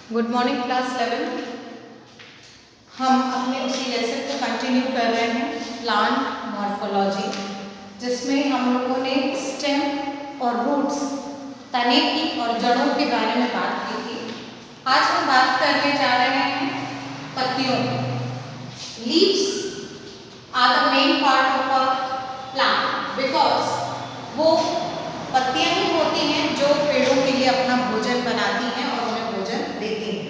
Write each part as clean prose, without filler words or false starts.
Good morning class 11। हम अपने उसी लेसन को कंटिन्यू कर रहे हैं प्लांट मॉर्फोलॉजी, जिसमें हम लोगों ने स्टेम और रूट्स, तने की और जड़ों के बारे में बात की थी। आज हम बात करने जा रहे हैं पत्तियों की। Leaves are the main part of a plant because वो पत्तियां ही होती हैं जो पेड़ों के लिए अपना भोजन बनाती हैं और उन्हें भोजन देती हैं।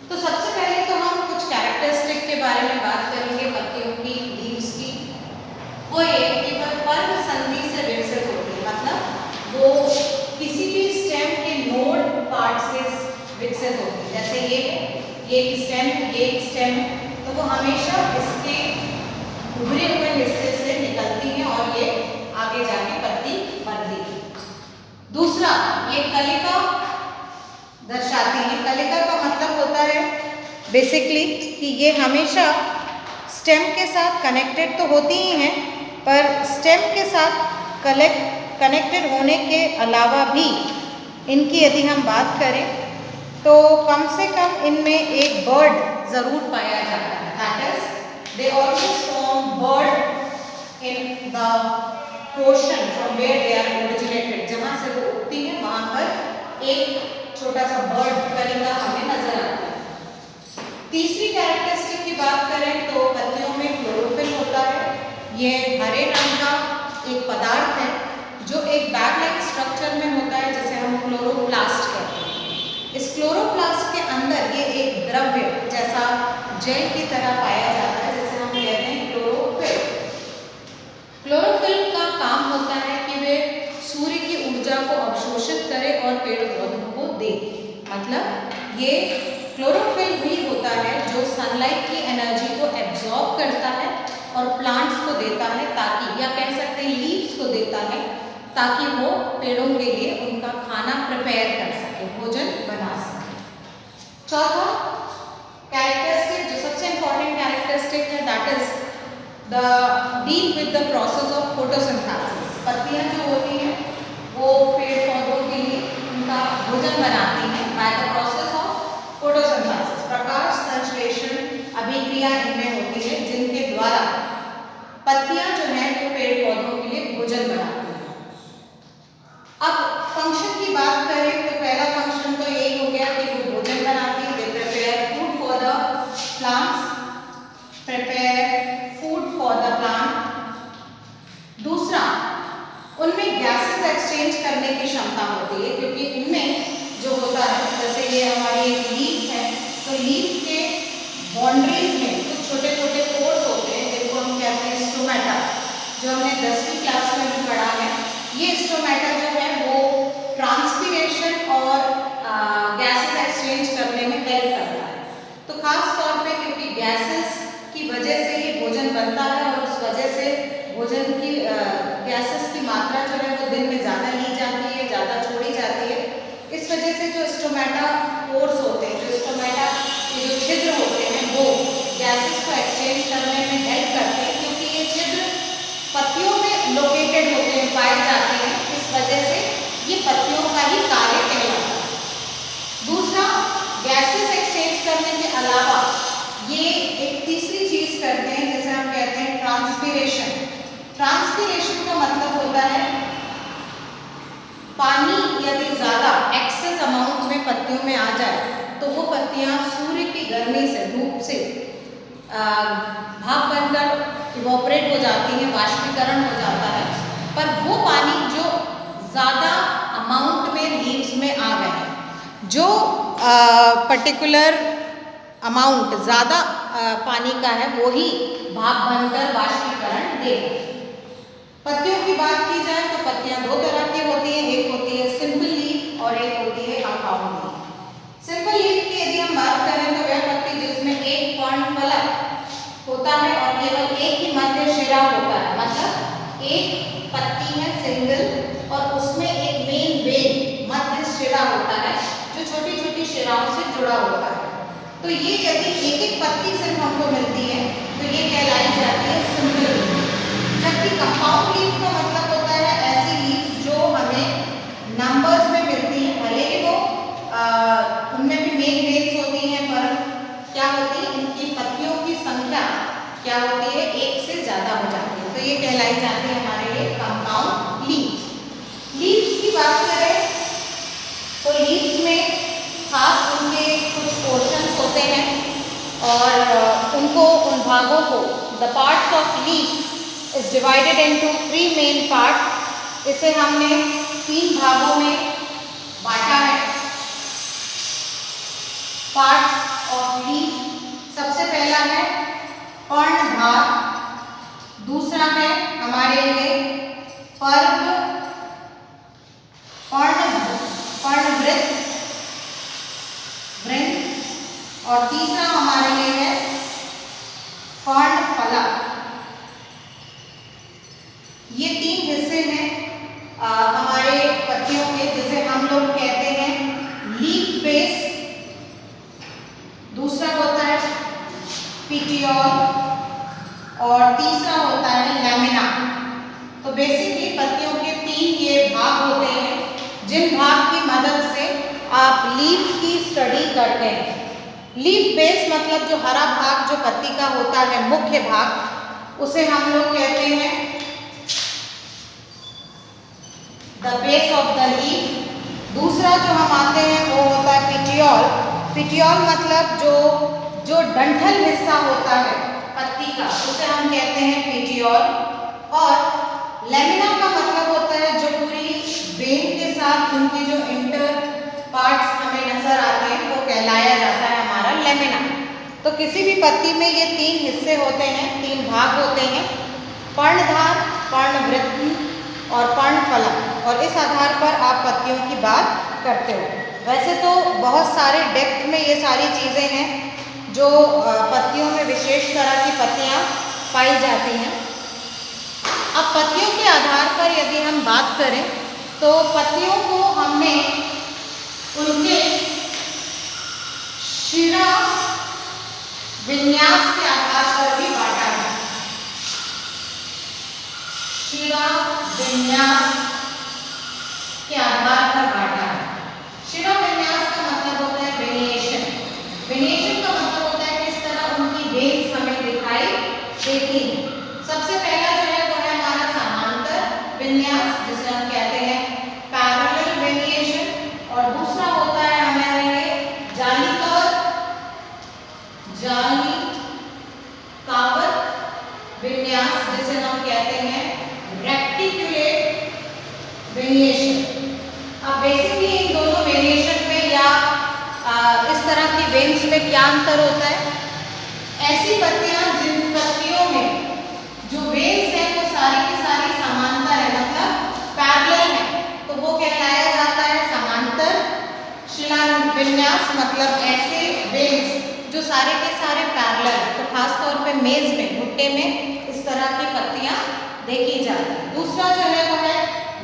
तो सबसे पहले तो हम कुछ कैरेक्टरिस्टिक के बारे में बात करेंगे पत्तियों की, लीव्स की। वो ये कि वह पर्व संधि से विकसित होती है, मतलब वो किसी भी स्टेम के नोड पार्ट से विकसित होती है। जैसे ये एक स्टेम है, तो वो हमेशा इसके उभरे हुए हिस्से से निकलती है और ये आगे जाके पत्ती बनती है। दूसरा, ये कलिका दर्शाती है। कलिका का मतलब होता है बेसिकली कि ये हमेशा स्टेम के साथ कनेक्टेड तो होती ही हैं, पर स्टेम के साथ कनेक्टेड होने के अलावा भी इनकी यदि हम बात करें तो कम से कम इनमें एक बर्ड ज़रूर पाया जाता है। That is they always form bird in the portion from where they are originated. जहाँ से वो उगती है वहाँ पर एक छोटा सा बर्ड कलिका हमें नजर आता है। तीसरी कैरेक्टरिस्टिक की बात करें तो पत्तियों में क्लोरोफिल होता है। ये हरे रंग का एक पदार्थ है जो एक बैग लाइक स्ट्रक्चर में होता है, जिसे हम क्लोरोप्लास्ट कहते हैं। इस क्लोरोप्लास्ट के अंदर ये एक द्रव्य जैसा जेल की तरह पाया जाता है, जिसे हम कहते हैं क्लोरोफिल। क्लोरोफिल का काम होता है कि वे सूर्य की ऊर्जा को अवशोषित करे और पेड़ पौधों को दे। मतलब ये क्लोरोफिल भी होता है जो सनलाइट की एनर्जी को एब्जॉर्ब करता है और प्लांट्स को देता है, ताकि, या कह सकते हैं लीव्स को देता है, ताकि वो पेड़ों के लिए उनका खाना प्रिपेयर कर सके, भोजन बना सके। चौथा कैरेक्टरिस्टिक, जो सबसे इंपॉर्टेंट कैरेक्टरिस्टिक है, that is the deal with the process of photosynthesis. पत्तियां जो होती हैं वो पेड़ पौधों के लिए उनका भोजन बनाती हैं by the process of photosynthesis. प्रकाश संश्लेषण अभिक्रिया इनमें होती है, जिनके द्वारा पत्तियां जो हैं वो पेड़ पौधों के लिए भोजन बनाती हैं। अब फंक्शन की बात करें तो पहला फंक्शन तो यही हो गया कि वो भोजन बनाती है, they prepare food for the plants, prepare food for the plant. दूसरा, उनमें गैसेस एक्सचेंज करने की क्षमता होती है, क्योंकि इनमें जो होता है, जैसे ये हमारी एक लीफ है, तो लीफ के बाउंड्रीज में कुछ छोटे छोटे पोर्स होते हैं जिनको हम कहते हैं स्टोमेटा, जो हमने 10वीं क्लास में भी पढ़ा है। ये स्टोमेटा जो है वो ट्रांसपीरेशन और गैसेस एक्सचेंज करने में हेल्प करता है। तो खास तौर पे क्योंकि गैसेस की वजह से ये भोजन बनता है और उस वजह से भोजन की गैसेस की मात्रा जो है वो दिन में ज़्यादा ली जाती है, ज़्यादा छोड़ी जाती है। इस वजह से जो स्टोमेटा पोर्स होते हैं, जो स्टोमेटा के जो छिद्र होते हैं, वो गैसेस को एक्सचेंज करने में हेल्प करते हैं, क्योंकि ये छिद्र पत्तियों में लोकेटेड होते हैं, पाए जाते हैं। इस वजह से ये पत्तियों का ही कार्य कहलाता है। दूसरा, गैसेस एक्सचेंज करने के अलावा ये एक तीसरी चीज करते हैं जिसे हम कहते हैं ट्रांसपीरेशन। ट्रांसपीरेशन का मतलब होता है पानी यदि ज़्यादा एक्सेस अमाउंट में पत्तियों में आ जाए तो वो पत्तियां सूर्य की गर्मी से, धूप से भाप बनकर इवोपरेट हो जाती हैं, वाष्पीकरण हो जाता है। पर वो पानी जो ज़्यादा अमाउंट में लीव्स में आ गए, जो पर्टिकुलर अमाउंट ज़्यादा पानी का है, वो ही भाप बनकर वाष्पीकरण देगा। पत्तियों की बात की जाए तो पत्तियां दो तरह की होती हैं, एक होती है सिंपल लीफ और एक होती है कंपाउंड लीफ। सिंपल लीफ की यदि हम बात करें तो वह पत्ती जिसमें एक पर्णफलक होता है और केवल एक ही मध्य शिरा होता है, मतलब एक पत्ती है सिंगल और उसमें एक मेन वेन मध्य शिरा होता है जो छोटी छोटी शिराओं से जुड़ा होता है। तो ये यदि एक एक पत्ती सिर्फ हमको मिलती है तो ये कहलाई जाती है सिंपल लीफ। जबकि कंपाउंड लीफ का मतलब होता है ऐसी लीफ जो हमें नंबर्स में मिलती है, भले ही वो उनमें भी मेन कहलाई जाती है हमारे लिए कंपाउंड लीव्स। लीव्स की बात करें तो लीव्स में खास उनके कुछ पोर्शंस होते हैं और उनको उन भागों को the parts of leaf is divided into 3 main part. इसे हमने 3 भागों में बांटा है। पार्ट्स ऑफ लीफ, सबसे पहला है पर्णधार, दूसरा है हमारे लिए पर्णवृत्त और तीसरा हमारे लिए है पर्णफलक। ये 3 हिस्से हैं हमारे पत्तियों के, जिसे हम लोग कहते हैं लीफ बेस, दूसरा होता है पिटियोल और तीसरा होता है लैमिना। तो बेसिकली पत्तियों के 3 ये भाग होते हैं जिन भाग की मदद से आप लीफ की स्टडी करते हैं। लीफ बेस मतलब जो हरा भाग जो पत्ती का होता है, मुख्य भाग, उसे हम लोग कहते हैं the base of the leaf. दूसरा जो हम आते हैं वो होता है पिटियोल। पिटियोल मतलब जो डंठल हिस्सा होता है पत्ती का, उसे हम कहते हैं पिटियोल। और लैमिना का मतलब होता है जो पूरी वेन के साथ उनके जो इंटर पार्ट्स हमें नजर आते हैं वो कहलाया जाता है हमारा लैमिना। तो किसी भी पत्ती में ये 3 हिस्से होते हैं, 3 भाग होते हैं, पर्णधार, पर्णवृत्त और पर्णफलक, और इस आधार पर आप पत्तियों की बात करते हो। वैसे तो बहुत सारे डेप्थ में ये सारी चीज़ें हैं जो पत्तियों में विशेष तरह की पत्तियाँ पाई जाती हैं। अब पत्तियों के आधार पर यदि हम बात करें तो पत्तियों को हमने उनके शिरा विन्यास के आधार पर भी बांटा है। शिरा विन्यास के आधार पर बांटा है। शिरा विन्यास का मतलब होता है वेनिएशन। वेनिएशन का मतलब होता है किस तरह उनकी वेन्स हमें दिखाई देती हैं। सबसे पहला जो है वो है हमारा समांतर विन्यास, जिसे हम कहते हैं पैरेलल वेनिएशन, और दूसरा होता है हमारे लिए जालिकावत विन्यास, जिसे हम कहते हैं रेक्टिकुलेट वेनिएशन। अब बेसिकली इन दोनों वेनिएशन में या इस तरह की वेन्स में क्या अंतर होता है? ऐसी पत्तियां जिन पत्तियों में जो वेन्स है वो सारी की सारी समांतर है, मतलब पैरेलल है, तो वो कहलाया जाता है समांतर शिला विन्यास। मतलब ऐसे वेन्स जो सारे के सारे पैरेलल है। तो खास तौर पे मेज में, भुट्टे में इस तरह की पत्तियां देखी जाती है। दूसरा जो है वो है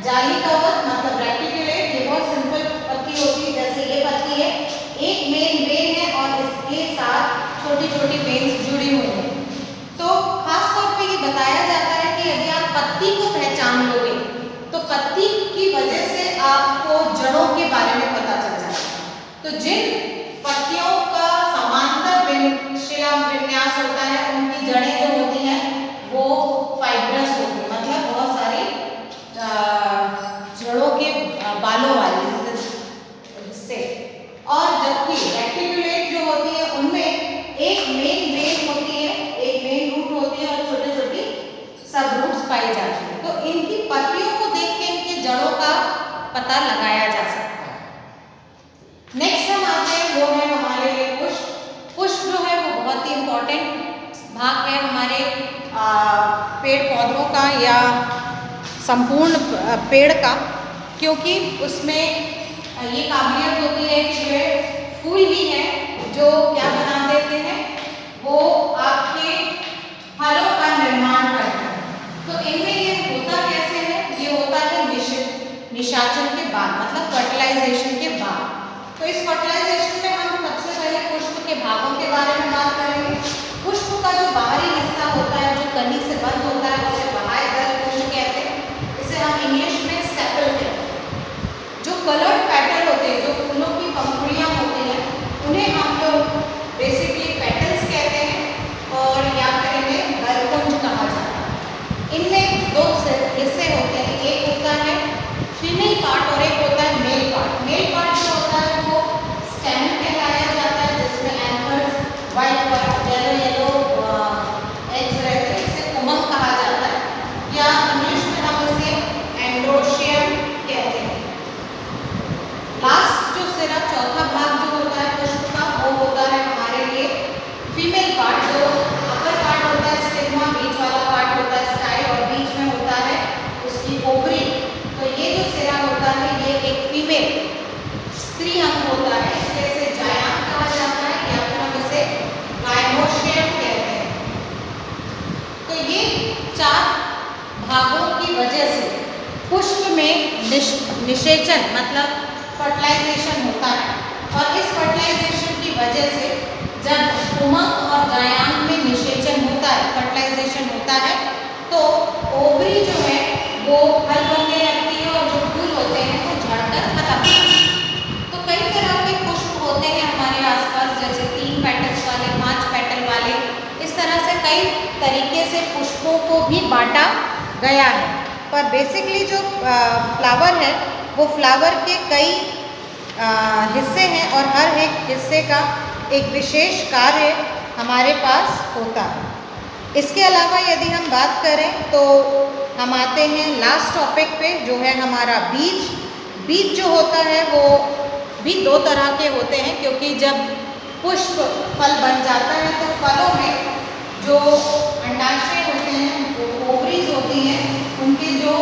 जालिकावत, मतलब रेक्टिकुलेट। ये बहुत सिंपल पत्ती होती है, जैसे ये पत्ती है, एक मेन वेन है और इसके साथ छोटी छोटी वेन्स जुड़ी हुई हैं। तो खास तौर पे ये बताया जाता है कि यदि आप पत्ती को पहचान लोगे तो पत्ती की वजह से आपको जड़ों के बारे में पता चल जाएगा। तो जिन पत्तियों का समांतर शिला विन्यास होता है, उनकी जड़ें जो होती हैं वो फाइब्रस होती है, मतलब बहुत सारी जड़ों के बालों वाली हिस्से। और जबकि रेक्टिकुलेट जो होती है उनमें एक मेन वेन होती है, एक मेन रूट होती है और छोटी छोटी सब रूट्स पाई जाती है। तो इनकी पत्तियों को देख के इनके जड़ों का पता लगाया जा सकता है। नेक्स्ट हम आते हैं, वो है हमारे लिए पुष्प। पुष्प जो है वो बहुत ही इम्पोर्टेंट भाग है हमारे पेड़ पौधों का या संपूर्ण पेड़ का, क्योंकि उसमें ये काबिलियत होती है कि जो फूल ही है जो क्या बना देते हैं, वो आपके फलों का निर्माण करते हैं। तो इनमें ये होता कैसे है? ये होता है निषाचन के बाद, मतलब फर्टिलाइजेशन के बाद। तो इस फर्टिलाइजेशन में हम सबसे पहले पुष्प के भागों के बारे में बात करेंगे। पुष्प का जो बाहरी हिस्सा होता है, जो कली से बंद होता है, उसे बाह्य पुष्प कहते हैं। इसे हम इंग्लिश में सेपल कहते हैं। जो कलर्ड पेटल होते हैं, जो फूलों की पंखुड़ियाँ होती हैं, उन्हें हम लोग बेसिकली पेटल्स कहते हैं और या फिर इन्हें गलकुंज कहा जाता है। इनमें 2 निषेचन मतलब फर्टिलाइजेशन होता है, और इस फर्टिलाइजेशन की वजह से जब पुमक और जायांग में निषेचन होता है, फर्टिलाइजेशन होता है, तो ओवरी जो है वो फल बनने लगती है और जो फूल होते हैं वो झड़कर खत्म हो जाते हैं। तो कई तरह के पुष्प होते हैं हमारे आसपास, जैसे 3 पेटल्स वाले, 5 पेटल वाले, इस तरह से कई तरीके से पुष्पों को भी बांटा गया है। पर बेसिकली जो फ्लावर है वो फ्लावर के कई हिस्से हैं और हर एक हिस्से का एक विशेष कार्य हमारे पास होता है। इसके अलावा यदि हम बात करें तो हम आते हैं लास्ट टॉपिक पे, जो है हमारा बीज। बीज जो होता है वो भी 2 तरह के होते हैं, क्योंकि जब पुष्प फल बन जाता है तो फलों में जो अंडाशय होते हैं, जो ओवरीज होती हैं, उनके जो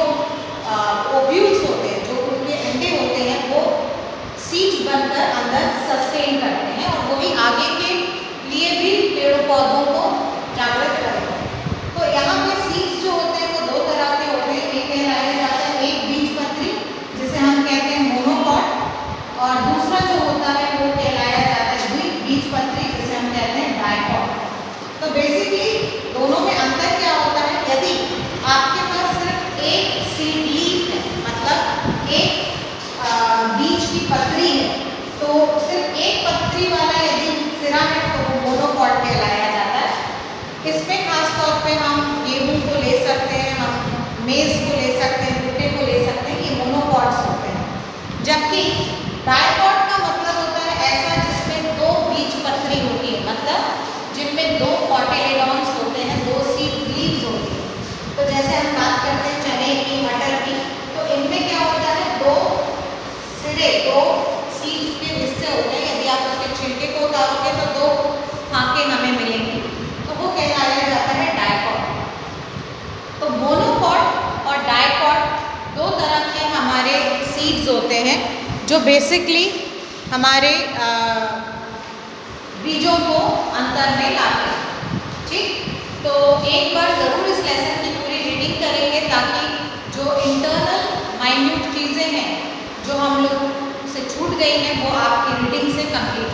ओव्यूल्स होते हैं, जो उनके अंडे होते हैं, वो सीड्स बनकर अंदर सस्टेन करते हैं और वही आगे के लिए भी पेड़ पौधों को जागृत करते हैं। तो यहाँ पे सीड्स जो होते हैं वो 2 तरह के होते हैं। एक कहलाया जाता है एक बीजपत्री, जिसे हम कहते हैं मोनोकॉट, और दूसरा जो होता है वो कहलाया जाता है द्विबीजपत्री, जिसे हम कहते हैं डाइकॉट। तो बेसिकली दोनों में अंतर क्या होता है? यदि आपके पास सिर्फ एक सीड लीफ है, मतलब एक बीज की पत्री है, तो सिर्फ एक पत्री वाला यदि सिरा है तो वो मोनोकॉट कहलाया जाता है। इसमें खास तौर पे हम गेहूं को ले सकते हैं, हम मेज को ले सकते हैं, भुट्टे को ले सकते हैं, ये मोनोकॉट्स होते हैं। जबकि डाइकॉट का मतलब होता है ऐसा जिसमें 2 बीजपत्री होती है, मतलब जिनमें 2 कॉटिलेडॉन्स होते हैं, 2 सीड लीव्स होती हैं। तो जैसे हम बात करते हैं चने की, मटर की, तो इनमें क्या होता है 2 सिरे, 2 सीड्स के हिस्से होते हैं। यदि आप उसके छिलके को उतारोगे तो 2 फांके हमें मिलेंगी, तो वो कहलाया जाता है डाइकॉट। तो मोनोकॉट और डाइकॉट 2 तरह के हमारे सीड्स होते हैं, जो बेसिकली हमारे बीजों को अंतर में लाते हैं। ठीक, तो एक बार ज़रूर इस लेसन की पूरी रीडिंग करेंगे, ताकि जो इंटरनल माइन्यूट चीज़ें हैं जो हम लोग से छूट गई हैं वो आपकी रीडिंग से कंप्लीट